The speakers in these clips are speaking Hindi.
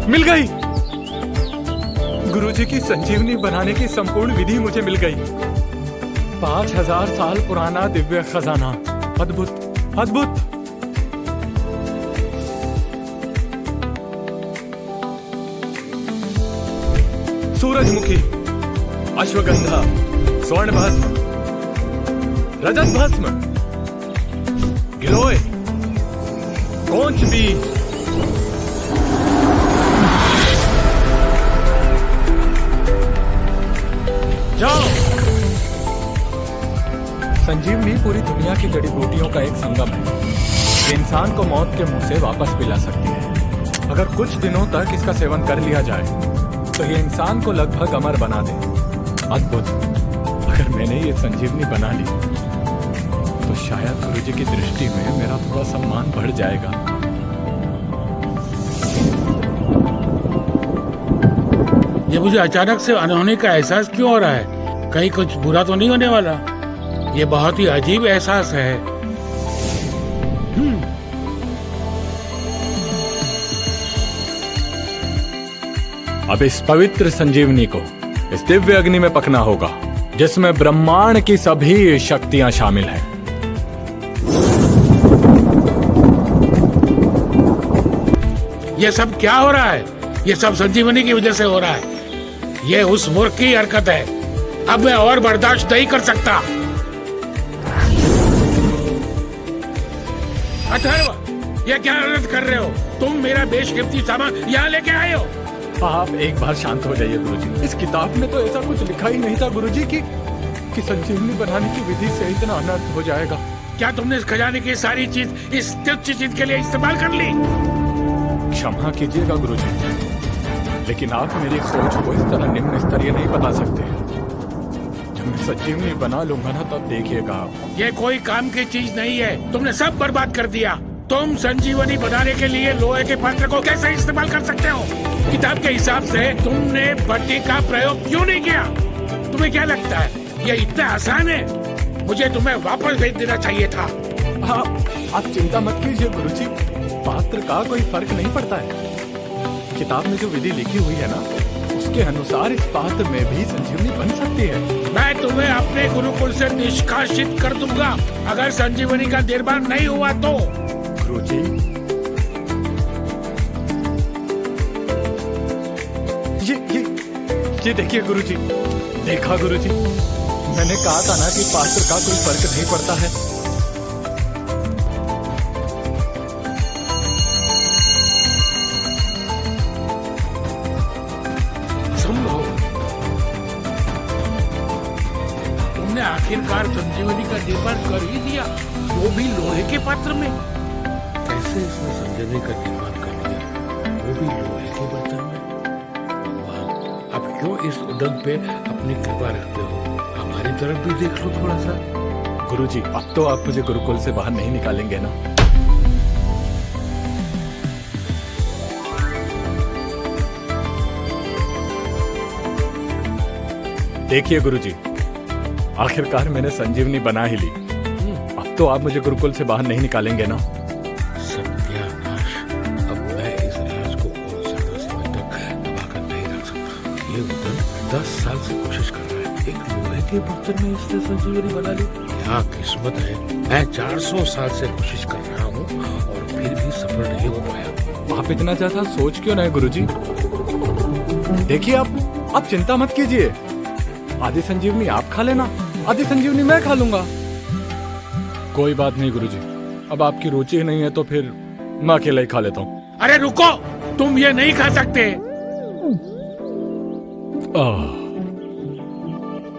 मिल गई। गुरुजी की संजीवनी बनाने की संपूर्ण विधि मुझे मिल गई। 5000 साल पुराना दिव्य खजाना। अद्भुत अद्भुत। सूरजमुखी, अश्वगंधा, स्वर्ण भस्म, रजत भस्म, गिलोय, कोंच बीज, जाओ। संजीवनी पूरी दुनिया की जड़ी बूटियों का एक संगम है। ये इंसान को मौत के मुंह से वापस पिला सकती है। अगर कुछ दिनों तक इसका सेवन कर लिया जाए तो ये इंसान को लगभग अमर बना दे। अद्भुत। अगर मैंने ये संजीवनी बना ली तो शायद गुरुजी की दृष्टि में मेरा थोड़ा सम्मान बढ़ जाएगा। ये मुझे अचानक से अनहोनी का एहसास क्यों हो रहा है? कहीं कुछ बुरा तो नहीं होने वाला? ये बहुत ही अजीब एहसास है। अब इस पवित्र संजीवनी को इस दिव्य अग्नि में पकना होगा जिसमें ब्रह्मांड की सभी शक्तियां शामिल हैं। ये सब क्या हो रहा है? ये सब संजीवनी की वजह से हो रहा है। ये उस मूर्ख की हरकत है। अब मैं और बर्दाश्त नहीं कर सकता। अथर्व, ये क्या गलत कर रहे हो? तुम मेरा बेशकीमती सामान यहाँ लेके आए हो। आप एक बार शांत हो जाइए गुरुजी। इस किताब में तो ऐसा कुछ लिखा ही नहीं था गुरुजी कि संजीवनी बनाने की विधि से इतना अनर्थ हो जाएगा। क्या तुमने इस खजाने की सारी चीज इस तुच्छ चीज के लिए इस्तेमाल कर ली? क्षमा कीजिएगा गुरुजी, लेकिन आप मेरी सोच को इस तरह निम्न स्तरीय नहीं बता सकते। जब मैं संजीवनी बना लूंगा ना तब देखिएगा आप। ये कोई काम की चीज नहीं है। तुमने सब बर्बाद कर दिया। तुम संजीवनी बनाने के लिए लोहे के पात्र को कैसे इस्तेमाल कर सकते हो? किताब के हिसाब से तुमने भट्टी का प्रयोग क्यों नहीं किया? तुम्हें क्या लगता है ये इतना आसान है? मुझे तुम्हें वापस भेज देना चाहिए था। आप चिंता मत कीजिए गुरुजी, पात्र का कोई फर्क नहीं पड़ता है। किताब में जो विधि लिखी हुई है ना उसके अनुसार इस पात्र में भी संजीवनी बन सकती है। मैं तुम्हें अपने गुरुकुल से निष्कासित कर दूंगा अगर संजीवनी का निर्माण नहीं हुआ तो। गुरुजी, ये देखिए गुरुजी। देखा गुरुजी, मैंने कहा था ना कि पात्र का कोई फर्क नहीं पड़ता है। संभव। तुमने आखिरकार संजीवनी का निर्माण कर ही दिया, वो भी लोहे के पात्र में। कैसे इसने संजीवनी का निर्माण कर दिया, वो भी लोहे के बर्तन में? भगवान, अब क्यों इस उद्यम पे अपनी कृपा रखते हो? हमारी तरफ भी देख लो थोड़ा सा। गुरुजी, अब तो आप मुझे गुरुकुल से बाहर नहीं निकालेंगे ना? देखिए गुरुजी, आखिरकार मैंने संजीवनी बना ही ली। अब तो आप मुझे गुरुकुल से बाहर नहीं निकालेंगे ना? सत्यानाश, अब मैं इस राज को और ज्यादा समय तक दबा कर नहीं रख सकता। ये उधर 10 साल से कोशिश कर रहा है, एक लोहे के बर्तन में इसने संजीवनी बना ली। क्या किस्मत है। मैं 400 साल से कोशिश कर रहा हूँ और फिर भी सफल नहीं हो पाया। आप इतना ज्यादा सोच क्यों नहीं गुरुजी? देखिए आप चिंता मत कीजिए। आधी संजीवनी आप खा लेना, आधी संजीवनी मैं खा लूंगा। कोई बात नहीं गुरुजी, अब आपकी रुचि नहीं है तो फिर मैं अकेला ही खा लेता हूँ। अरे रुको, तुम ये नहीं खा सकते।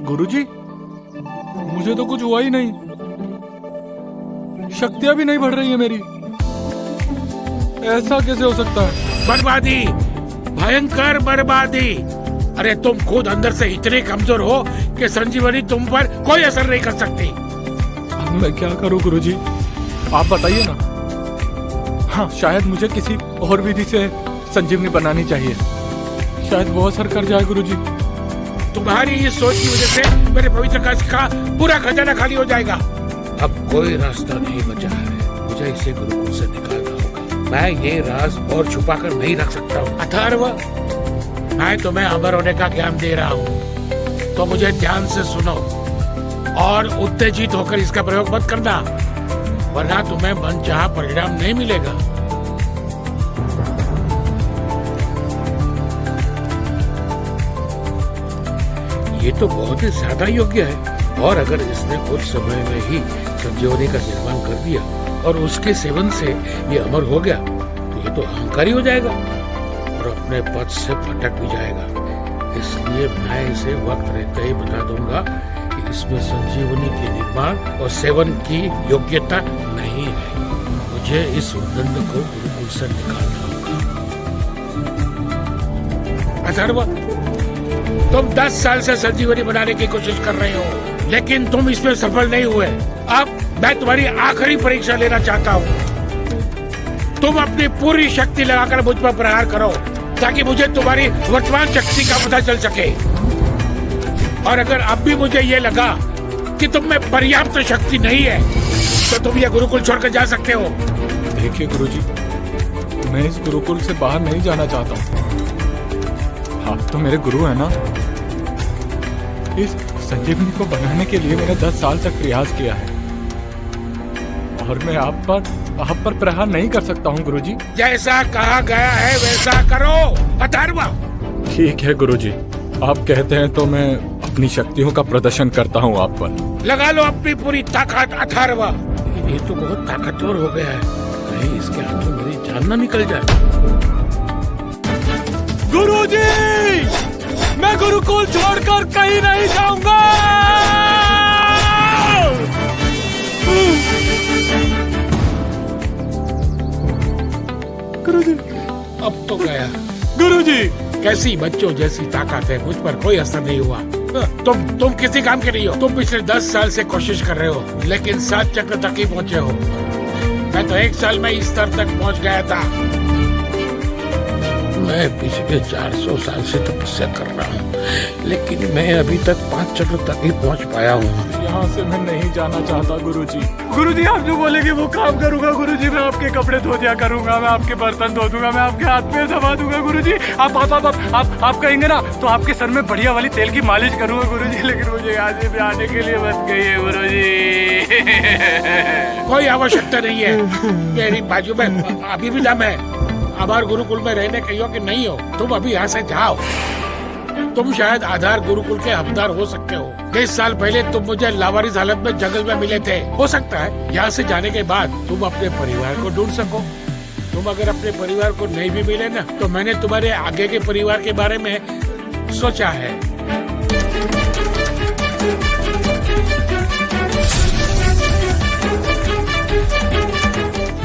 गुरुजी, मुझे तो कुछ हुआ ही नहीं, शक्तियां भी नहीं बढ़ रही है मेरी। ऐसा कैसे हो सकता है? बर्बादी, भयंकर बर्बादी। अरे तुम खुद अंदर से इतने कमजोर हो कि संजीवनी तुम पर कोई असर नहीं कर सकती। अब मैं क्या करूं गुरुजी, आप बताइए ना। हाँ, शायद मुझे किसी और विधि से संजीवनी बनानी चाहिए, शायद वो असर कर जाए गुरुजी। तुम्हारी इस सोच की वजह से मेरे पवित्र काश का पूरा खजाना खाली हो जाएगा। अब कोई रास्ता नहीं बचा है, मुझे इसे गुरुकुल से निकालना होगा। मैं ये राज और छुपा कर नहीं रख सकता हूँ। अथर्व, मैं तुम्हें अमर होने का ज्ञान दे रहा हूँ, तो मुझे ध्यान से सुनो और उत्तेजित होकर इसका प्रयोग मत करना, वरना तुम्हें मनचाहा परिणाम नहीं मिलेगा। ये तो बहुत ही ज्यादा योग्य है, और अगर इसने कुछ समय में ही संजीवनी का निर्माण कर दिया और उसके सेवन से ये अमर हो गया, तो ये तो अहंकारी हो जाएगा और अपने पद से भटक भी जाएगा। इसलिए मैं इसे वक्त रहते ही बता दूंगा कि इसमें संजीवनी के निर्माण और सेवन की योग्यता नहीं है। मुझे इस उद्दंड को गुरुकुल से निकालना होगा। अथर्व, तुम 10 साल से संजीवनी बनाने की कोशिश कर रहे हो, लेकिन तुम इसमें सफल नहीं हुए। अब मैं तुम्हारी आखिरी परीक्षा लेना चाहता हूँ। तुम अपनी पूरी शक्ति लगाकर मुझ पर प्रहार करो, ताकि मुझे तुम्हारी वर्तमान शक्ति का पता चल सके। और अगर अब भी मुझे ये लगा कि तुम में पर्याप्त शक्ति नहीं है, तो तुम ये गुरुकुल छोड़कर जा सकते हो। देखिए गुरुजी, मैं इस गुरुकुल से बाहर नहीं जाना चाहता हूँ। आप तो मेरे गुरु हैं ना। इस संजीवनी को बनाने के लिए मैंने 10 साल तक प्रयास किया है, और मैं आप पर प्रहार नहीं कर सकता हूँ गुरुजी। जैसा कहा गया है वैसा करो अथर्व। ठीक है गुरुजी, आप कहते हैं तो मैं अपनी शक्तियों का प्रदर्शन करता हूँ आप पर। लगा लो अपनी पूरी ताकत अथर्व। ये तो बहुत ताकतवर हो गया है, कहीं इसके हाथों मेरी जान न निकल जाए। गुरुजी, मैं गुरुकुल छोड़कर कहीं नहीं जाऊंगा। गुरुजी, अब तो गया। गुरुजी, कैसी बच्चों जैसी ताकत है, मुझ पर कोई असर नहीं हुआ। तुम किसी काम के नहीं हो। तुम पिछले 10 साल से कोशिश कर रहे हो, लेकिन 7 चक्र तक ही पहुँचे हो। मैं तो 1 साल में इस स्तर तक पहुँच गया था। मैं पिछले 400 साल से तपस्या कर रहा हूँ, लेकिन मैं अभी तक 5 चक्र तक ही पहुँच पाया हूँ। यहाँ से मैं नहीं जाना चाहता गुरुजी। गुरुजी, आप जो बोलेंगे वो काम करूंगा गुरुजी। मैं आपके कपड़े धो दिया करूंगा, मैं आपके बर्तन धो दूंगा, मैं आपके हाथ पे दबा दूंगा गुरुजी। आप कहेंगे ना तो आपके सर में बढ़िया वाली तेल की मालिश करूंगा गुरुजी। लेकिन मुझे यहाँ से आने के लिए बस गई है गुरुजी। कोई आवश्यकता नहीं है, मेरी बाजू में अभी भी दम है। आधार गुरुकुल में रहने के योग्य नहीं हो, तुम अभी यहाँ से जाओ। तुम शायद आधार गुरुकुल के हकदार हो सकते हो। 20 साल पहले तुम मुझे लावारिस हालत में जंगल में मिले थे। हो सकता है यहाँ से जाने के बाद तुम अपने परिवार को ढूंढ सको। तुम अगर अपने परिवार को नहीं भी मिले ना, तो मैंने तुम्हारे आगे के परिवार के बारे में सोचा है।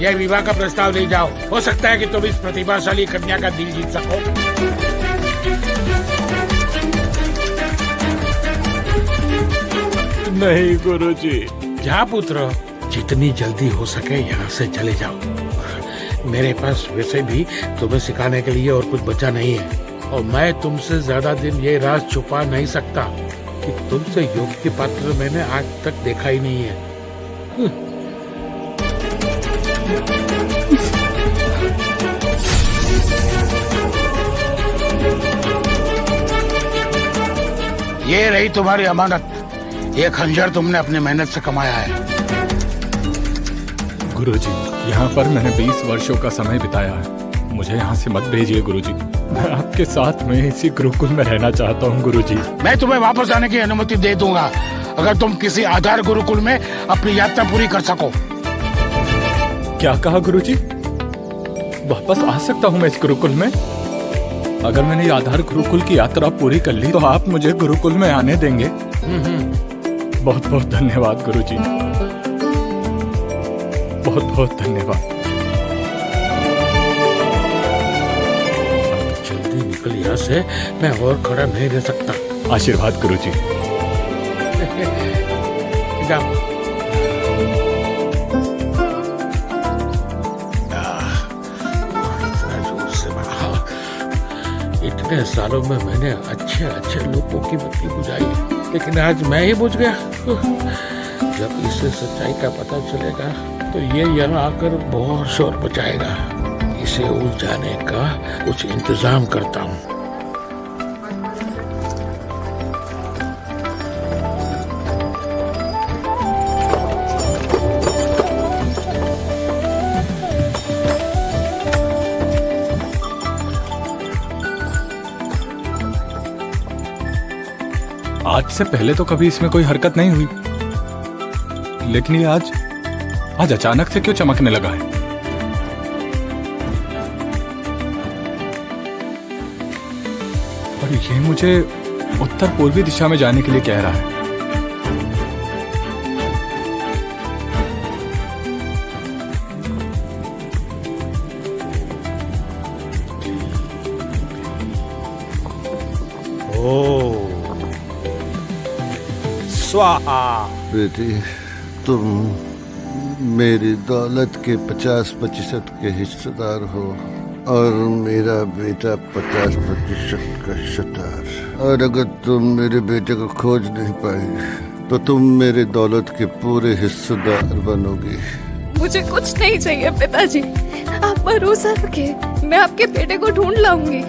यह विवाह का प्रस्ताव ले जाओ। हो सकता है कि तुम इस प्रतिभाशाली कन्या का दिल जीत सको। नहीं गुरुजी। जा पुत्र, जितनी जल्दी हो सके यहाँ से चले जाओ। मेरे पास वैसे भी तुम्हें सिखाने के लिए और कुछ बचा नहीं है, और मैं तुमसे ज्यादा दिन ये राज छुपा नहीं सकता कि तुमसे योग्य पात्र मैंने आज तक देखा ही नहीं है। ये रही तुम्हारी अमानत। ये खंजर तुमने अपनी मेहनत से कमाया है। गुरुजी, यहाँ पर मैंने 20 वर्षों का समय बिताया है। मुझे यहाँ से मत भेजिए गुरुजी। मैं आपके साथ में इसी गुरुकुल में रहना चाहता हूँ गुरुजी। मैं तुम्हें वापस आने की अनुमति दे दूंगा, अगर तुम किसी आधार गुरुकुल में अपनी यात्रा पूरी कर सको। क्या कहा गुरुजी? वापस आ सकता हूँ मैं इस गुरुकुल में? अगर मैंने आधार गुरुकुल की यात्रा पूरी कर ली तो आप मुझे गुरुकुल में आने देंगे? बहुत बहुत धन्यवाद गुरुजी, बहुत बहुत धन्यवाद। जल्दी निकल यहाँ से, मैं और खड़ा नहीं रह सकता। आशीर्वाद गुरुजी। जाओ। इतने सालों में मैंने अच्छे अच्छे लोगों की बत्ती बुझाई, लेकिन आज मैं ही बुझ गया। जब इसे सच्चाई का पता चलेगा तो ये यहाँ आकर बहुत शोर मचाएगा। इसे उलझाने का कुछ इंतजाम करता हूँ। आज से पहले तो कभी इसमें कोई हरकत नहीं हुई, लेकिन ये आज अचानक से क्यों चमकने लगा है? और ये मुझे उत्तर पूर्वी दिशा में जाने के लिए कह रहा है। स्वाहा। बेटी, तुम मेरी दौलत के 50% के हिस्सेदार हो और मेरा बेटा 50% का हिस्सेदार। और अगर तुम मेरे बेटे को खोज नहीं पाई तो तुम मेरे दौलत के पूरे हिस्सेदार बनोगी। मुझे कुछ नहीं चाहिए पिताजी, आप भरोसा रखें, मैं आपके बेटे को ढूंढ लाऊंगी।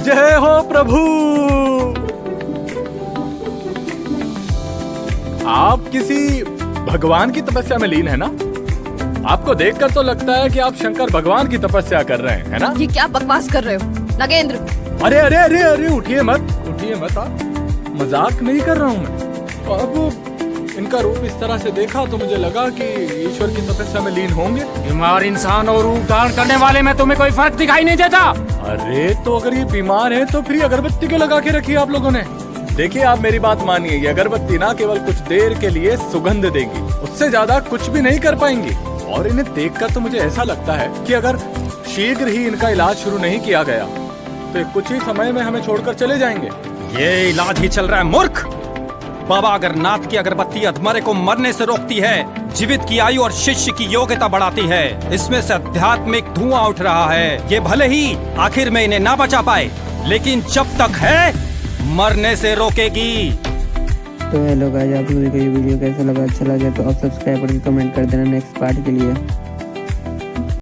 जय हो प्रभु। आप किसी भगवान की तपस्या में लीन है ना? आपको देखकर तो लगता है कि आप शंकर भगवान की तपस्या कर रहे हैं, है ना? ये क्या बकवास कर रहे हो नगेंद्र? अरे अरे अरे अरे, उठिए मत आप। मजाक नहीं कर रहा हूँ मैं। अब इनका रूप इस तरह से देखा तो मुझे लगा कि ईश्वर की तपस्या में लीन होंगे। बीमार इंसान और रूप धारण करने वाले में तुम्हें कोई फर्क दिखाई नहीं देता? अरे तो अगर ये बीमार है तो फिर अगरबत्ती क्यों लगा के रखी है आप लोगों ने? देखिए, आप मेरी बात मानिए, ये अगरबत्ती ना केवल कुछ देर के लिए सुगंध देगी, उससे ज्यादा कुछ भी नहीं कर पाएंगी। और इन्हें देखकर तो मुझे ऐसा लगता है कि अगर शीघ्र ही इनका इलाज शुरू नहीं किया गया तो ये कुछ ही समय में हमें छोड़कर चले जाएंगे। ये इलाज ही चल रहा है मूर्ख। बाबा अगरनाथ की अगरबत्ती अधमरे को मरने से रोकती है, जीवित की आयु और शिष्य की योग्यता बढ़ाती है। इसमें से आध्यात्मिक धुआं उठ रहा है। ये भले ही आखिर में इन्हें ना बचा पाए, लेकिन जब तक है मरने से रोकेगी। तो हेलो गाइस, आप लोगों को ये वीडियो कैसा लगा? अच्छा लगे तो आप सब्सक्राइब और कमेंट कर देना नेक्स्ट पार्ट के लिए।